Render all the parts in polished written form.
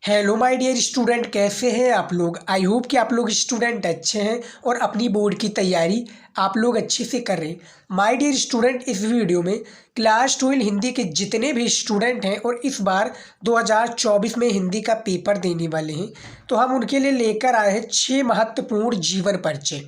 Hello my dear student, कैसे हैं आप लोग। आई होप कि आप लोग स्टूडेंट अच्छे हैं और अपनी बोर्ड की तैयारी आप लोग अच्छे से कर रहे हैं। माय डियर स्टूडेंट, इस वीडियो में क्लास 12 हिंदी के जितने भी स्टूडेंट हैं और इस बार 2024 में हिंदी का पेपर देने वाले हैं, तो हम उनके लिए लेकर आए हैं 6 महत्वपूर्ण जीवन परिचय।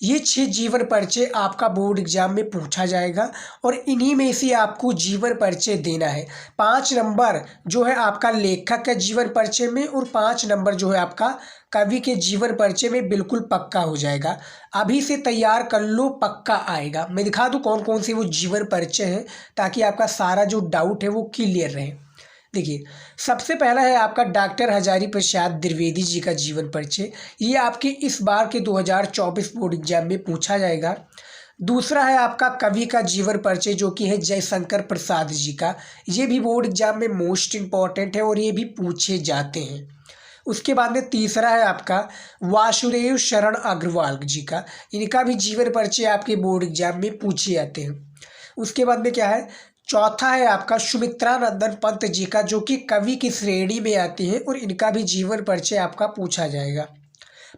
ये 6 जीवन परिचय आपका बोर्ड एग्जाम में पूछा जाएगा और इन्हीं में से आपको जीवन परिचय देना है। 5 नंबर जो है आपका लेखक का जीवन परिचय में और 5 नंबर जो है आपका कवि के जीवन परिचय में बिल्कुल पक्का हो जाएगा। अभी से तैयार कर लो, पक्का आएगा। मैं दिखा दूँ कौन कौन से वो जीवन परिचय हैं ताकि आपका सारा जो डाउट है वो क्लियर रहे। देखिए, सबसे पहला है आपका डॉक्टर हजारी प्रसाद द्विवेदी जी का जीवन परिचय। ये आपके इस बार के 2024 बोर्ड एग्जाम में पूछा जाएगा। दूसरा है आपका कवि का जीवन परिचय जो कि है जयशंकर प्रसाद जी का। ये भी बोर्ड एग्जाम में मोस्ट इम्पॉर्टेंट है और ये भी पूछे जाते हैं। उसके बाद में तीसरा है आपका वासुदेव शरण अग्रवाल जी का। इनका भी जीवन परिचय आपके बोर्ड एग्जाम में पूछे जाते हैं। उसके बाद में क्या है, चौथा है आपका सुमित्रा नंदन पंत जी का जो कि कवि की श्रेणी में आते हैं और इनका भी जीवन परिचय आपका पूछा जाएगा।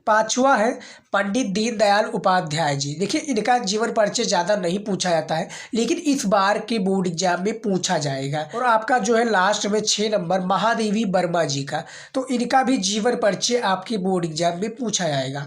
पांचवा है पंडित दीनदयाल उपाध्याय जी। देखिए, इनका जीवन परिचय ज़्यादा नहीं पूछा जाता है लेकिन इस बार के बोर्ड एग्जाम में पूछा जाएगा। और आपका जो है लास्ट में 6 नंबर महादेवी वर्मा जी का, तो इनका भी जीवन परिचय आपके बोर्ड एग्जाम में पूछा जाएगा।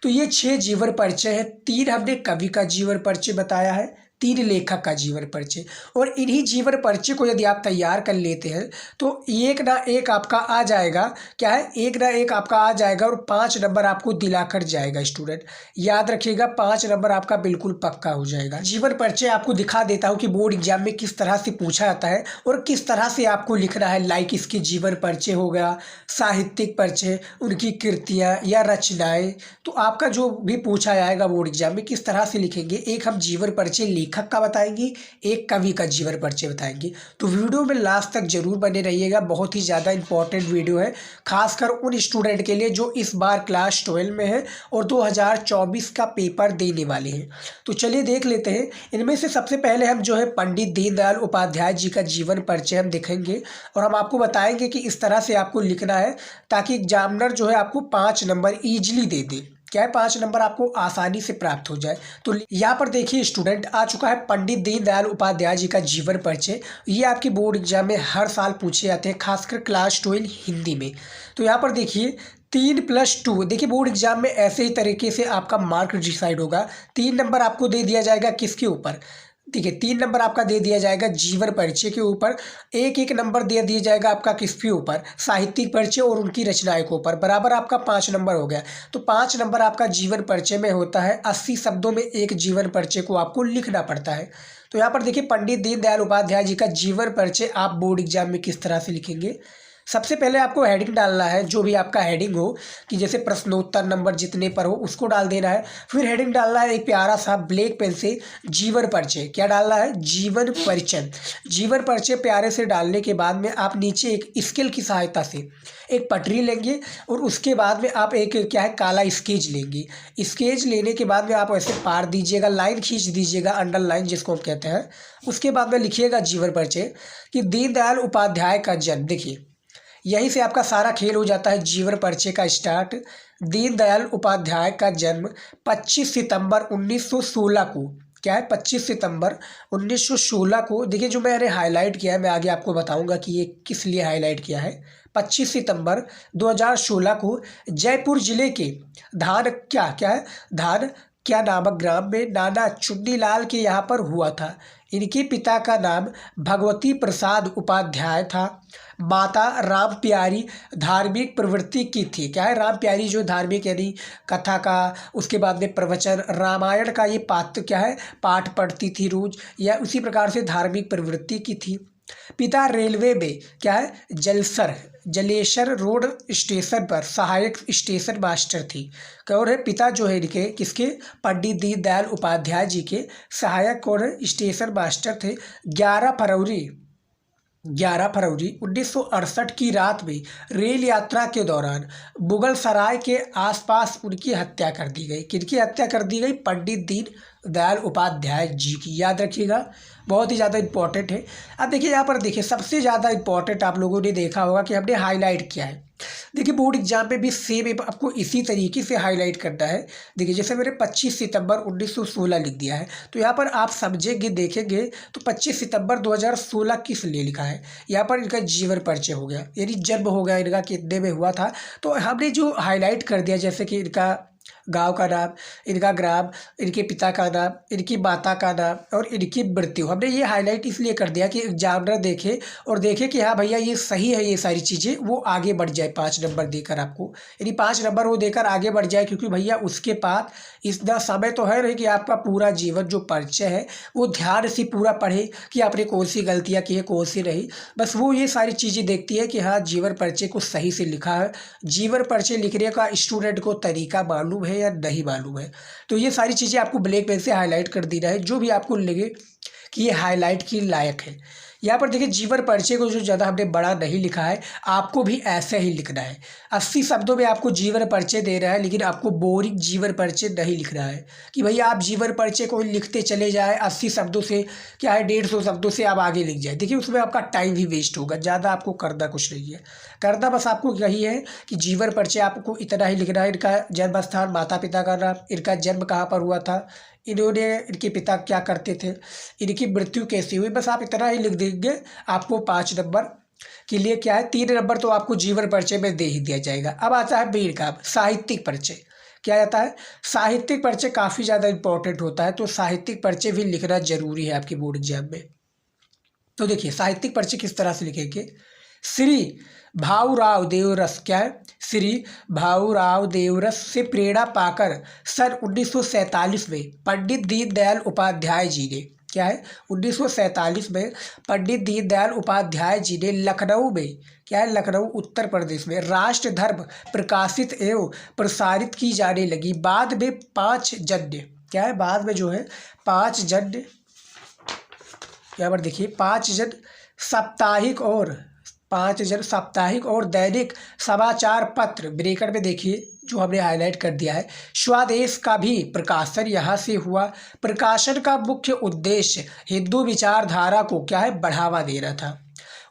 तो ये 6 जीवन परिचय है। 3 हमने कवि का जीवन परिचय बताया है, 3 लेखक का जीवन परिचय। और इन्हीं जीवन परिचय को यदि आप तैयार कर लेते हैं तो एक ना एक आपका आ जाएगा। क्या है, एक ना एक आपका आ जाएगा और 5 नंबर आपको दिलाकर जाएगा। स्टूडेंट याद रखिएगा, 5 नंबर आपका बिल्कुल पक्का हो जाएगा। जीवन परिचय आपको दिखा देता हूँ कि बोर्ड एग्जाम में किस तरह से पूछा जाता है और किस तरह से आपको लिखना है। लाइक इसके जीवन परिचय हो गया, साहित्यिक परिचय, उनकी कृतियाँ या रचनाएँ, तो आपका जो भी पूछा जाएगा बोर्ड एग्जाम में किस तरह से लिखेंगे। एक हम जीवन परिचय लेखक का बताएंगे, एक कवि का जीवन परिचय बताएंगे। तो वीडियो में लास्ट तक जरूर बने रहिएगा, बहुत ही ज़्यादा इंपॉर्टेंट वीडियो है, खासकर उन स्टूडेंट के लिए जो इस बार क्लास 12 में है और 2024 का पेपर देने वाले हैं। तो चलिए देख लेते हैं। इनमें से सबसे पहले हम जो है पंडित दीनदयाल उपाध्याय जी का जीवन परिचय हम देखेंगे और हम आपको बताएंगे कि इस तरह से आपको लिखना है ताकि एग्जामिनर जो है आपको 5 नंबर ईजिली दे दे। क्या है, 5 नंबर आपको आसानी से प्राप्त हो जाए। तो यहाँ पर देखिए स्टूडेंट, आ चुका है पंडित दीनदयाल उपाध्याय जी का जीवन परिचय। ये आपके बोर्ड एग्जाम में हर साल पूछे जाते हैं, खासकर क्लास 12 हिंदी में। तो यहाँ पर देखिए 3+2, देखिए बोर्ड एग्जाम में ऐसे ही तरीके से आपका मार्क डिसाइड होगा। 3 नंबर आपको दे दिया जाएगा किसके ऊपर, ठीक है, 3 नंबर आपका दे दिया जाएगा जीवन परिचय के ऊपर। एक नंबर दे दिया जाएगा आपका किसके ऊपर, साहित्यिक परिचय और उनकी रचनाएं के ऊपर। बराबर आपका 5 नंबर हो गया। तो 5 नंबर आपका जीवन परिचय में होता है। 80 शब्दों में एक जीवन परिचय को आपको लिखना पड़ता है। तो यहाँ पर देखिए पंडित दीनदयाल उपाध्याय जी का जीवन परिचय आप बोर्ड एग्जाम में किस तरह से लिखेंगे। सबसे पहले आपको हेडिंग डालना है, जो भी आपका हेडिंग हो, कि जैसे प्रश्नोत्तर नंबर जितने पर हो उसको डाल देना है। फिर हेडिंग डालना है एक प्यारा सा ब्लैक पेन से जीवन परिचय। क्या डालना है, जीवन परिचय। जीवन परिचय प्यारे से डालने के बाद में आप नीचे एक स्केल की सहायता से एक पटरी लेंगे और उसके बाद में आप एक क्या है काला स्केच लेंगे। स्केच लेने के बाद में आप ऐसे पार दीजिएगा, लाइन खींच दीजिएगा, अंडरलाइन जिसको हम कहते हैं। उसके बाद में लिखिएगा जीवन परिचय कि दीनदयाल उपाध्याय का जन्म। देखिए यहीं से आपका सारा खेल हो जाता है जीवन परिचय का स्टार्ट। दीनदयाल उपाध्याय का जन्म 25 सितंबर 1916 को, क्या है, 25 सितंबर 1916 को। देखिए जो मैंने हाईलाइट किया है, मैं आगे आपको बताऊंगा कि ये किस लिए हाईलाइट किया है। 25 सितंबर 2016 को जयपुर जिले के धान क्या है धान क्या नामक ग्राम में नाना चुन्नीलाल के यहाँ पर हुआ था। इनके पिता का नाम भगवती प्रसाद उपाध्याय था। माता राम प्यारी धार्मिक प्रवृत्ति की थी। क्या है, राम प्यारी जो धार्मिक यानी कथा का, उसके बाद में प्रवचन, रामायण का ये पाठ क्या है पाठ पढ़ती थी रोज, या उसी प्रकार से धार्मिक प्रवृत्ति की थी। पिता रेलवे में क्या है जलेसर रोड स्टेशन पर सहायक स्टेशन मास्टर थी। और है पिता जो है इनके किसके, पंडित दीनदयाल उपाध्याय जी के सहायक और स्टेशन मास्टर थे। 11 फरवरी 1968 की रात में रेल यात्रा के दौरान मुगल सराय के आसपास उनकी हत्या कर दी गई। किनकी हत्या कर दी गई, पंडित दीनदयाल उपाध्याय जी की। याद रखिएगा, बहुत ही ज़्यादा इंपॉर्टेंट है। अब देखिए यहाँ पर देखिए सबसे ज़्यादा इंपॉर्टेंट आप लोगों ने देखा होगा कि हमने हाईलाइट किया है। देखिए बोर्ड एग्जाम में भी सेम आपको इसी तरीके से हाईलाइट करना है। देखिए जैसे मैंने 25 सितंबर 1916 लिख दिया है, तो यहाँ पर आप समझेंगे देखेंगे तो 25 सितंबर 2016 किस लिए लिखा है। यहाँ पर इनका जीवन परिचय हो गया, यानी जन्म हो गया इनका कितने में हुआ था, तो हमने जो हाईलाइट कर दिया जैसे कि इनका गांव का नाम, इनका ग्राम, इनके पिता का नाम, इनकी माता का नाम और इनकी मृत्यु। हमने ये हाईलाइट इसलिए कर दिया कि एग्जामिनर देखे और देखे कि हाँ भैया ये सही है, ये सारी चीज़ें, वो आगे बढ़ जाए 5 नंबर देकर आपको, यानी 5 नंबर वो देकर आगे बढ़ जाए। क्योंकि भैया उसके पास इतना समय तो है नहीं कि आपका पूरा जीवन जो परिचय है वो ध्यान से पूरा पढ़े कि आपने कौन सी गलतियाँ की है कौन सी नहीं। बस वो ये सारी चीज़ें देखती है कि हाँ जीवन परिचय को सही से लिखा है, जीवन परिचय लिखने का स्टूडेंट को तरीका मालूम है या नहीं मालूम है। तो ये सारी चीज़ें आपको ब्लैक पेन से हाईलाइट कर देना है, जो भी आपको लगे कि ये हाईलाइट की लायक है। यहाँ पर देखिए जीवन परिचय को जो ज़्यादा हमने बड़ा नहीं लिखा है, आपको भी ऐसे ही लिखना है। 80 शब्दों में आपको जीवन परिचय दे रहा है, लेकिन आपको बोरिंग जीवन परिचय नहीं लिखना है कि भैया आप जीवन परिचय को लिखते चले जाए 80 शब्दों से, क्या है 150 शब्दों से आप आगे लिख जाए। देखिए उसमें आपका टाइम भी वेस्ट होगा, ज़्यादा आपको करना कुछ नहीं है। करना बस आपको यही है कि जीवन परिचय आपको इतना ही लिखना है, इनका जन्म स्थान, माता पिता का नाम, इनका जन्म कहाँ पर हुआ था, इन्होंने, इनके पिता क्या करते थे, इनकी मृत्यु कैसी हुई, बस आप इतना ही लिख देंगे। आपको 5 नंबर के लिए क्या है 3 नंबर तो आपको जीवन परिचय में दे ही दिया जाएगा। अब आता है मेन काम, साहित्यिक परिचय। क्या आता है, साहित्यिक परिचय काफ़ी ज़्यादा इंपॉर्टेंट होता है, तो साहित्यिक परिचय भी लिखना जरूरी है आपके बोर्ड एग्जाम में। तो देखिए साहित्यिक परिचय किस तरह से लिखेंगे, श्री भाऊराव देवरस, क्या है, श्री भाऊराव देवरस से प्रेरणा पाकर सन 1947 में पंडित दीनदयाल उपाध्याय जी ने, क्या है 1947 में पंडित दीनदयाल उपाध्याय जी ने लखनऊ में, क्या है लखनऊ उत्तर प्रदेश में राष्ट्र धर्म प्रकाशित एवं प्रसारित की जाने लगी। बाद में 5 जन्य, क्या है बाद में जो है 5 जन्य, यहाँ पर देखिए 5 जन साप्ताहिक और 5 जन साप्ताहिक और दैनिक समाचार पत्र, ब्रेकर में देखिए जो हमने हाईलाइट कर दिया है, स्वदेश का भी प्रकाशन यहाँ से हुआ। प्रकाशन का मुख्य उद्देश्य हिंदू विचारधारा को, क्या है बढ़ावा देना था।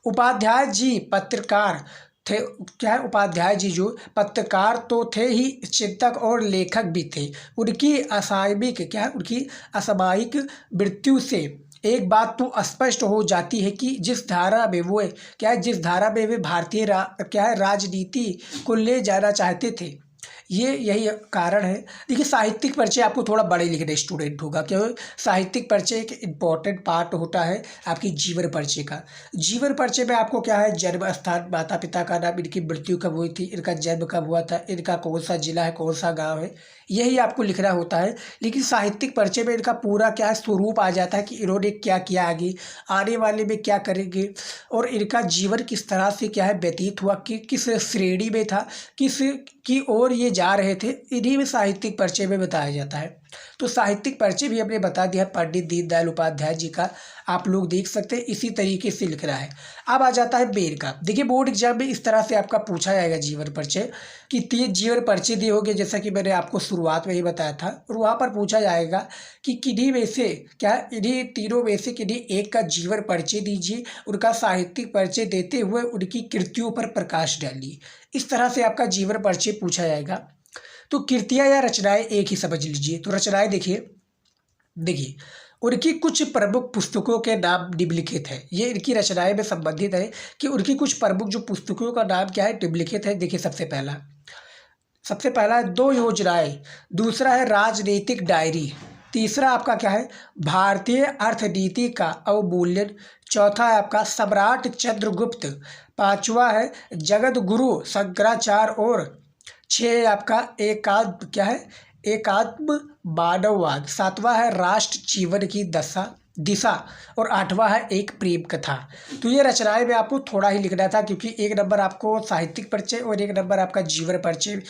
उपाध्याय जी पत्रकार थे, क्या है उपाध्याय जी जो पत्रकार तो थे ही, चिंतक और लेखक भी थे। उनकी असामयिक, क्या है उनकी असामयिक मृत्यु से एक बात तो स्पष्ट हो जाती है कि जिस धारा में वो, क्या है जिस धारा में वे भारतीय क्या है राजनीति को ले जाना चाहते थे, यही कारण है। देखिए साहित्यिक परिचय आपको थोड़ा बड़े लिखने स्टूडेंट होगा, क्योंकि साहित्यिक परिचय एक इम्पॉर्टेंट पार्ट होता है आपकी जीवन परिचय का। जीवन परिचय में आपको क्या है जन्म स्थान, माता पिता का नाम, इनकी मृत्यु कब हुई थी, इनका जन्म कब हुआ था, इनका कौन सा जिला है, कौन सा गाँव है, यही आपको लिखना होता है। लेकिन साहित्यिक परिचय में इनका पूरा क्या है स्वरूप आ जाता है कि इन्होंने क्या किया, आगे आने वाले में क्या करेंगे, और इनका जीवन किस तरह से क्या है व्यतीत हुआ, कि किस श्रेणी में था, किस की ओर ये जा रहे थे, इन्हीं में साहित्यिक परिचय में बताया जाता है। तो साहित्यिक परिचय भी हमने बता दिया पंडित दीनदयाल उपाध्याय जी का, आप लोग देख सकते हैं इसी तरीके से लिख रहा है। अब आ जाता है मेन का। देखिए बोर्ड एग्जाम में इस तरह से आपका पूछा जाएगा जीवन परिचय कि 3 जीवन परिचय दिए होंगे, जैसा कि मैंने आपको शुरुआत में ही बताया था, और वहाँ पर पूछा जाएगा कि किन्हीं में से, क्या इन्हीं तीनों में से किन्हीं एक का जीवन परिचय दीजिए, उनका साहित्यिक परिचय देते हुए उनकी कृतियों पर प्रकाश डालिए। इस तरह से आपका जीवन परिचय पूछा जाएगा। तो कृतियाँ या रचनाएं एक ही समझ लीजिए। तो रचनाएं देखिए उनकी कुछ प्रमुख पुस्तकों के नाम निम्नलिखित है। ये इनकी रचनाएं में संबंधित है कि उनकी कुछ प्रमुख जो पुस्तकों का नाम क्या है निम्नलिखित है। देखिए सबसे पहला है 2 योजनाएं, दूसरा है राजनीतिक डायरी, तीसरा आपका क्या है भारतीय अर्थनीति का अवमूल्यन, चौथा है आपका सम्राट चंद्रगुप्त, पांचवा है जगत गुरु शंकराचार्य, और 6 है आपका एकात्म मानववाद, 7वां है राष्ट्र जीवन की दिशा, और 8वां है एक प्रेम कथा। तो ये रचनाएं में आपको थोड़ा ही लिखना था, क्योंकि 1 नंबर आपको साहित्यिक परिचय और 1 नंबर आपका जीवन परिचय,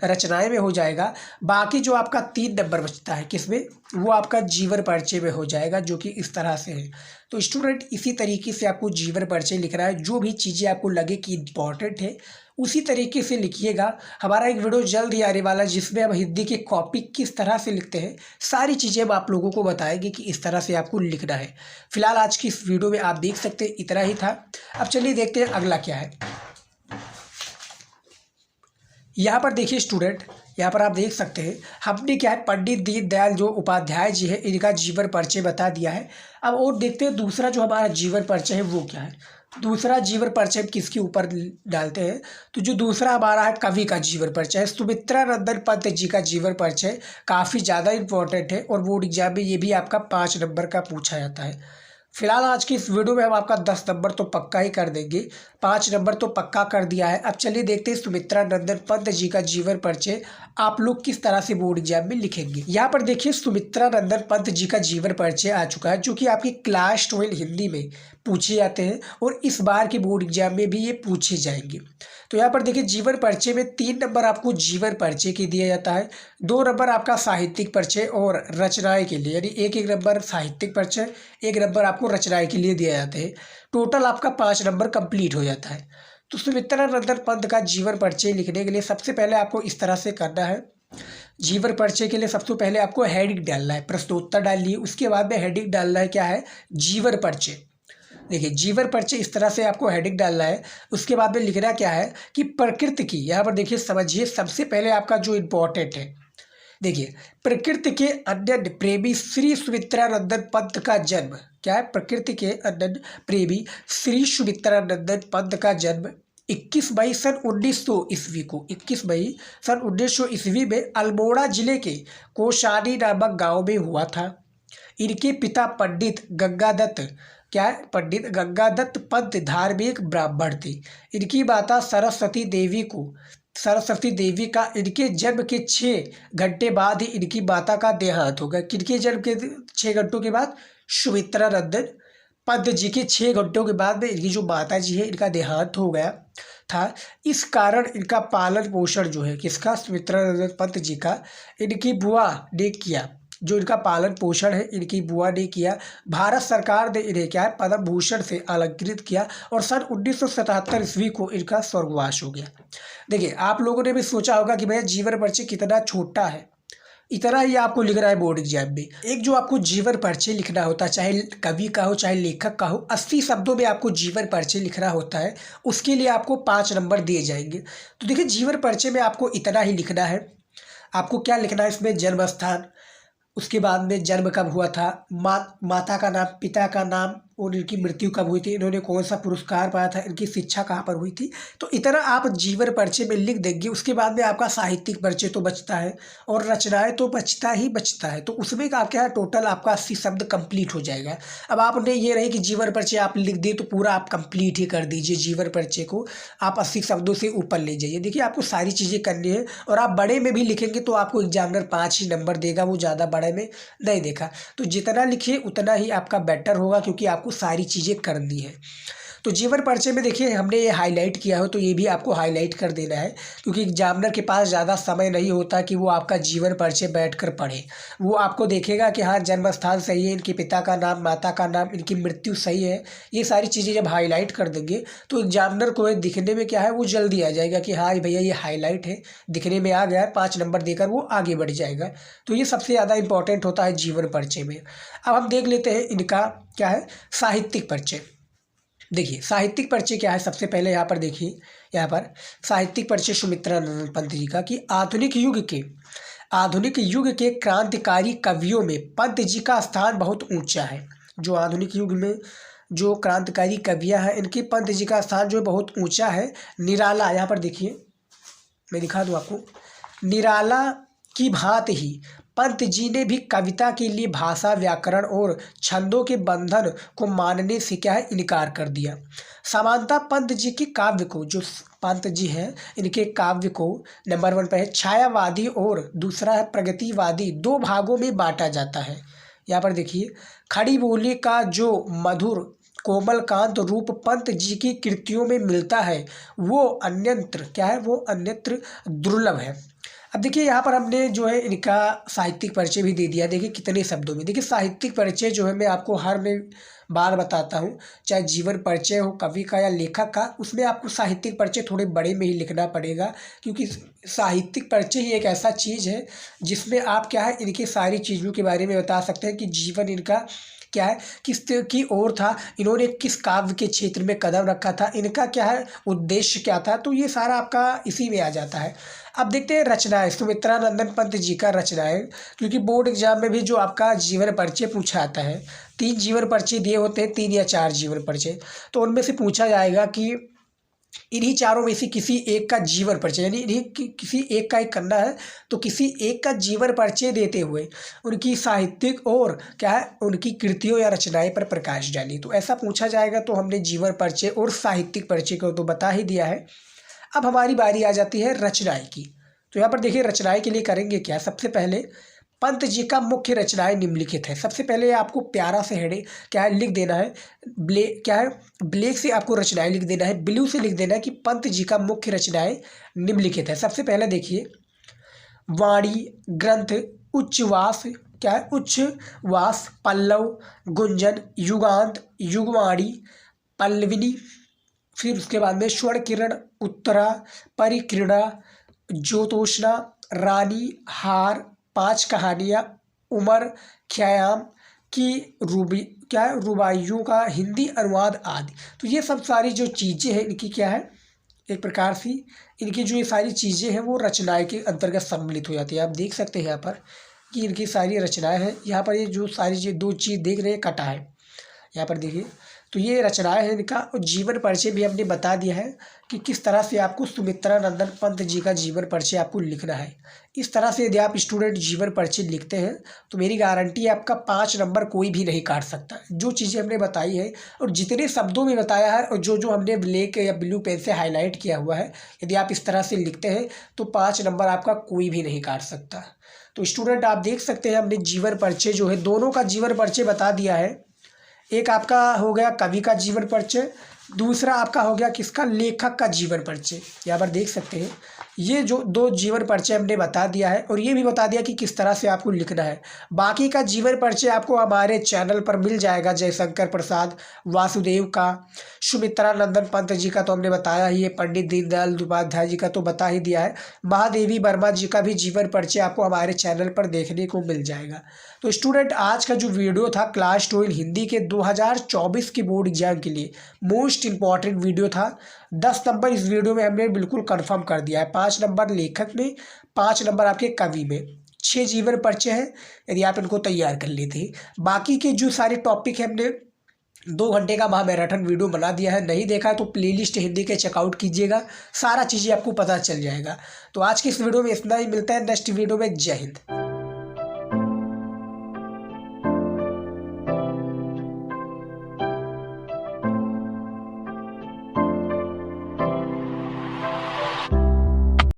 रचनाएं में हो जाएगा। बाकी जो आपका 3 नंबर बचता है किसमें, वो आपका जीवन परिचय में हो जाएगा, जो कि इस तरह से है। तो स्टूडेंट इसी तरीके से आपको जीवन परिचय लिखना है, जो भी चीज़ें आपको लगे कि इम्पॉर्टेंट है उसी तरीके से लिखिएगा। हमारा एक वीडियो जल्द ही आने वाला है जिसमें हम हिंदी के कॉपी किस तरह से लिखते हैं, सारी चीज़ें हम आप लोगों को बताएंगे कि इस तरह से आपको लिखना है। फिलहाल आज की इस वीडियो में आप देख सकते हैं इतना ही था। अब चलिए देखते हैं अगला क्या है। यहाँ पर देखिए स्टूडेंट, यहाँ पर आप देख सकते हैं हमने क्या है पंडित दीनदयाल जो उपाध्याय जी है इनका जीवन परिचय बता दिया है। अब और देखते हैं दूसरा जो हमारा जीवन परिचय है वो क्या है। दूसरा जीवन परिचय किसके ऊपर डालते हैं, तो जो दूसरा हमारा है कवि का जीवन परिचय है। सुमित्रानंदन पंत जी का जीवन परिचय काफ़ी ज़्यादा इंपॉर्टेंट है और बोर्ड एग्जाम में ये भी आपका 5 नंबर का पूछा जाता है। फिलहाल आज की इस वीडियो में हम आपका 10 नंबर तो पक्का ही कर देंगे, 5 नंबर तो पक्का कर दिया है। अब चलिए देखते हैं सुमित्रानंदन पंत जी का जीवन परिचय आप लोग किस तरह से बोर्ड एग्जाम में लिखेंगे। यहाँ पर देखिए सुमित्रानंदन पंत जी का जीवन परिचय आ चुका है जो कि आपकी क्लास 12 हिंदी में पूछे जाते हैं और इस बार के बोर्ड एग्जाम में भी ये पूछे जाएंगे। तो यहाँ पर देखिए जीवन परिचय में 3 नंबर आपको जीवन परिचय के दिया जाता है, 2 नंबर आपका साहित्यिक परिचय और रचनाएं के लिए, यानी एक नंबर साहित्यिक परिचय, 1 नंबर आपको रचनाएं के लिए दिया जाते हैं। टोटल आपका 5 नंबर कंप्लीट हो जाता है। तो सुमित्रानंदन पंत का जीवन परिचय लिखने के लिए सबसे पहले आपको इस तरह से करना है। जीवन परिचय के लिए सबसे पहले आपको हेडिंग डालना है, प्रश्नोत्तर डालिए, उसके बाद में हेडिंग डालना है क्या है, जीवन परिचय। देखिए जीवन परिचय इस तरह से आपको हेडिंग डालना है। उसके बाद में लिखना क्या है कि प्रकृति की, यहाँ पर देखिए समझिए सबसे पहले आपका जो इम्पोर्टेंट है, देखिए प्रकृति के अनन्य प्रेमी श्री सुमित्रानंदन पंत का जन्म, क्या है, प्रकृति के अनन्य प्रेमी श्री सुमित्रानंदन पंत का जन्म 21 मई सन 1900 ईस्वी को, 21 मई सन 1900 ईस्वी में अल्मोड़ा जिले के कोशानी नामक गांव में हुआ था। इनके पिता पंडित गंगादत्त, क्या है, पंडित गंगादत्त पंत धार्मिक ब्राह्मण थे। इनकी माता सरस्वती देवी का इनके जन्म के 6 घंटे बाद ही इनकी माता का देहांत हो गया। किनके जन्म के 6 घंटों के बाद, सुमित्रानंदन पंत जी के 6 घंटों के बाद में इनकी जो माता जी है इनका देहांत हो गया था। इस कारण इनका पालन पोषण जो है किसका, सुमित्रानंदन पंत जी का, इनकी बुआ ने किया। जो इनका पालन पोषण है इनकी बुआ ने किया। भारत सरकार ने इन्हें क्या है, पद्म भूषण से अलंकृत किया और सन 1977 ईस्वी को इनका स्वर्गवास हो गया। देखिए आप लोगों ने भी सोचा होगा कि भैया जीवन परिचय कितना छोटा है, इतना ही आपको लिखना है बोर्ड एग्जाम में। एक जो आपको जीवन परिचय लिखना होता है, चाहे कवि का हो चाहे लेखक का हो, 80 शब्दों में आपको जीवन परिचय लिखना होता है। उसके लिए आपको 5 नंबर दिए जाएंगे। तो देखिए जीवन परिचय में आपको इतना ही लिखना है। आपको क्या लिखना है इसमें, जन्म स्थान, उसके बाद में जन्म कब हुआ था, माता का नाम, पिता का नाम और इनकी मृत्यु कब हुई थी, इन्होंने कौन सा पुरस्कार पाया था, इनकी शिक्षा कहाँ पर हुई थी। तो इतना आप जीवन परिचय में लिख देंगे। उसके बाद में आपका साहित्यिक परिचय तो बचता है और रचनाएं तो बचता ही बचता है। तो उसमें का क्या है, टोटल आपका 80 शब्द कंप्लीट हो जाएगा। अब आपने ये रही कि जीवन परिचय आप लिख दिए तो पूरा आप कंप्लीट ही कर दीजिए। जीवन परिचय को आप 80 शब्दों से ऊपर ले जाइए। देखिए आपको सारी चीज़ें करनी है और आप बड़े में भी लिखेंगे तो आपको एग्जामिनर 5 ही नंबर देगा, वो ज़्यादा बड़े में नहीं देखा। तो जितना लिखिए उतना ही आपका बेटर होगा क्योंकि आपको सारी चीज़ें करनी है। तो जीवन परिचय में देखिए हमने ये हाईलाइट किया हो तो ये भी आपको हाईलाइट कर देना है क्योंकि एग्जामिनर के पास ज़्यादा समय नहीं होता कि वो आपका जीवन परिचय बैठकर पढ़े। वो आपको देखेगा कि हाँ जन्म स्थान सही है, इनके पिता का नाम, माता का नाम, इनकी मृत्यु सही है। ये सारी चीज़ें जब हाईलाइट कर देंगे तो एग्जामिनर को दिखने में क्या है, वो जल्दी आ जाएगा कि हाँ भैया ये हाईलाइट है, दिखने में आ गया, 5 नंबर देकर वो आगे बढ़ जाएगा। तो ये सबसे ज़्यादा इंपॉर्टेंट होता है जीवन परिचय में। अब हम देख लेते हैं इनका क्या है, साहित्यिक परिचय। देखिए साहित्यिक परिचय क्या है, सबसे पहले यहाँ पर देखिए, यहाँ पर साहित्यिक परिचय सुमित्रानंदन पंत जी का कि आधुनिक युग के क्रांतिकारी कवियों में पंत जी का स्थान बहुत ऊंचा है। जो आधुनिक युग में जो क्रांतिकारी कवियाँ हैं इनके पंत जी का स्थान जो है बहुत ऊंचा है। निराला, यहाँ पर देखिए मैं दिखा दूँ आपको, निराला की भांति ही पंत जी ने भी कविता के लिए भाषा, व्याकरण और छंदों के बंधन को मानने से क्या है, इनकार कर दिया। समानता पंत जी के काव्य को, जो पंत जी हैं इनके काव्य को नंबर 1 पर है छायावादी और दूसरा है प्रगतिवादी, 2 भागों में बांटा जाता है। यहाँ पर देखिए खड़ी बोली का जो मधुर कोमल कांत रूप पंत जी की कृतियों में मिलता है वो अन्यत्र क्या है, वो अन्यत्र दुर्लभ है। अब देखिए यहाँ पर हमने जो है इनका साहित्यिक परिचय भी दे दिया। देखिए कितने शब्दों में, देखिए साहित्यिक परिचय जो है मैं आपको हर में बार बताता हूँ, चाहे जीवन परिचय हो कवि का या लेखक का, उसमें आपको साहित्यिक परिचय थोड़े बड़े में ही लिखना पड़ेगा क्योंकि साहित्यिक परिचय ही एक ऐसा चीज़ है जिसमें आप क्या है, इनकी सारी चीज़ों के बारे में बता सकते हैं कि जीवन इनका क्या है, किस की ओर था, इन्होंने किस काव्य के क्षेत्र में कदम रखा था, इनका क्या है उद्देश्य क्या था, तो ये सारा आपका इसी में आ जाता है। अब देखते हैं रचनाएं, सुमित्रा नंदन पंत जी का रचनाएं, क्योंकि बोर्ड एग्जाम में भी जो आपका जीवन परिचय पूछा आता है, 3 जीवन परिचय दिए होते हैं, 3 या 4 जीवन परिचय, तो उनमें से पूछा जाएगा कि इन्हीं चारों में से किसी एक का जीवन परिचय, यानी इन्हीं किसी एक का एक करना है, तो किसी एक का जीवन परिचय देते हुए उनकी साहित्यिक और क्या है उनकी कृतियों या रचनाएं पर प्रकाश डाली। तो ऐसा पूछा जाएगा, तो हमने जीवन परिचय और साहित्यिक परिचय को तो बता ही दिया है। अब हमारी बारी आ जाती है रचनाएं की। तो यहाँ पर देखिए रचनाएं के लिए करेंगे क्या, सबसे पहले पंत जी का मुख्य रचनाएं निम्नलिखित है। सबसे पहले आपको प्यारा से हेडिंग क्या है लिख देना है, ब्लैक से आपको रचनाएं लिख देना है, ब्लू से लिख देना है कि पंत जी का मुख्य रचनाएं निम्नलिखित है। सबसे पहले देखिए वाणी, ग्रंथ, उच्छ्वास, क्या है उच्छ्वास, पल्लव, गुंजन, युगांत, युगवाणी, पल्लविनी, फिर उसके बाद में स्वर्ण किरण, उत्तरा, परिक्रीड़ा, ज्योतोष्णा, रानी, हार, 5 कहानियाँ, उमर, ख्याम की रूबी क्या है रुबाइयों का हिंदी अनुवाद आदि। तो ये सब सारी जो चीज़ें हैं इनकी क्या है एक प्रकार से इनकी जो ये सारी चीज़ें हैं वो रचनाएं के अंतर्गत सम्मिलित हो जाती है। आप देख सकते हैं यहाँ पर कि इनकी सारी रचनाएं हैं। यहाँ पर ये जो सारी चीज़ 2 चीज़ देख रहे हैं कटा है, यहाँ पर देखिए, तो ये रचनाएं हैं इनका। और जीवन परिचय भी हमने बता दिया है कि किस तरह से आपको सुमित्रा नंदन पंत जी का जीवन परिचय आपको लिखना है। इस तरह से यदि आप स्टूडेंट जीवन परिचय लिखते हैं तो मेरी गारंटी है आपका 5 नंबर कोई भी नहीं काट सकता। जो चीज़ें हमने बताई है और जितने शब्दों में बताया है और जो हमने ब्लैक या ब्लू पेन से हाईलाइट किया हुआ है, यदि आप इस तरह से लिखते हैं तो 5 नंबर आपका कोई भी नहीं काट सकता। तो स्टूडेंट आप देख सकते हैं हमने जीवन परिचय जो है दोनों का जीवन परिचय बता दिया है। एक आपका हो गया कवि का जीवन परिचय, दूसरा आपका हो गया किसका लेखक का जीवन परिचय। यहाँ पर देख सकते हैं ये जो 2 जीवन परिचय हमने बता दिया है और ये भी बता दिया कि किस तरह से आपको लिखना है। बाकी का जीवन परिचय आपको हमारे चैनल पर मिल जाएगा। जयशंकर प्रसाद वासुदेव का, सुमित्रा नंदन पंत जी का तो हमने बताया ही है, पंडित दीनदयाल उपाध्याय जी का तो बता ही दिया है, महादेवी वर्मा जी का भी जीवन परिचय आपको हमारे चैनल पर देखने को मिल जाएगा। तो स्टूडेंट आज का जो वीडियो था क्लास 12 हिंदी के 2024 के बोर्ड एग्जाम के लिए मोस्ट इंपॉर्टेंट वीडियो था। 10 नंबर इस वीडियो में हमने बिल्कुल कंफर्म कर दिया है। 5 नंबर लेखक में, 5 नंबर आपके कवि में, 6 जीवन परिचय है यदि आप इनको तैयार कर लेते हैं। बाकी के जो सारे टॉपिक है हमने 2 घंटे का महामैराथन वीडियो बना दिया है, नहीं देखा तो प्लेलिस्ट हिंदी के चेकआउट कीजिएगा, सारा चीज़ें आपको पता चल जाएगा। तो आज की इस वीडियो में इतना ही, मिलता है नेक्स्ट वीडियो में। जय हिंद।